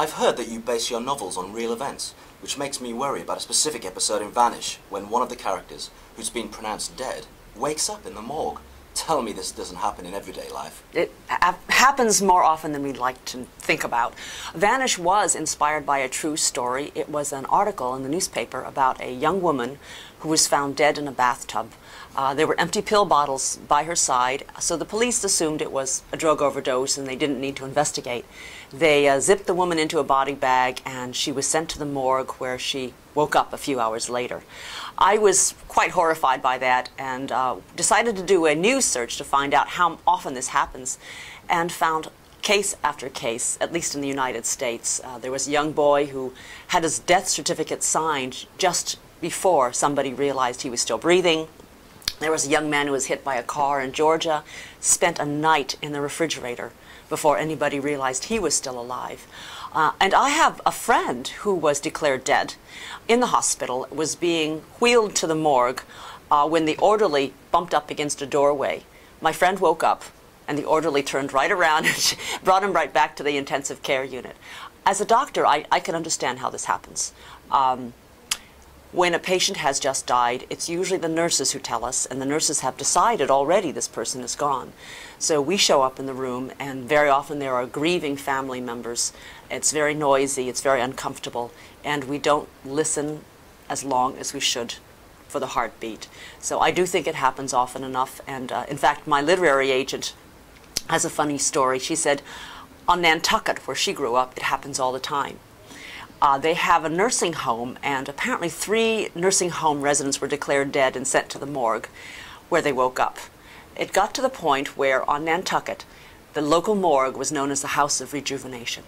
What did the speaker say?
I've heard that you base your novels on real events, which makes me worry about a specific episode in Vanish, when one of the characters, who's been pronounced dead, wakes up in the morgue. Tell me this doesn't happen in everyday life. It happens more often than we'd like to think about. Vanish was inspired by a true story. It was an article in the newspaper about a young woman who was found dead in a bathtub. There were empty pill bottles by her side, so the police assumed it was a drug overdose and they didn't need to investigate. They zipped the woman into a body bag and she was sent to the morgue, where she woke up a few hours later. I was quite horrified by that and decided to do a news search to find out how often this happens, and found case after case, at least in the United States. There was a young boy who had his death certificate signed just before somebody realized he was still breathing. There was a young man who was hit by a car in Georgia, spent a night in the refrigerator before anybody realized he was still alive. And I have a friend who was declared dead in the hospital, was being wheeled to the morgue when the orderly bumped up against a doorway. My friend woke up and the orderly turned right around and brought him right back to the intensive care unit. As a doctor, I can understand how this happens. When a patient has just died, it's usually the nurses who tell us, and the nurses have decided already this person is gone. So we show up in the room, and very often there are grieving family members. It's very noisy, it's very uncomfortable, and we don't listen as long as we should for the heartbeat. So I do think it happens often enough, and in fact my literary agent has a funny story. She said on Nantucket, where she grew up, it happens all the time. They have a nursing home, and apparently 3 nursing home residents were declared dead and sent to the morgue, where they woke up. It got to the point where on Nantucket, the local morgue was known as the House of Rejuvenation.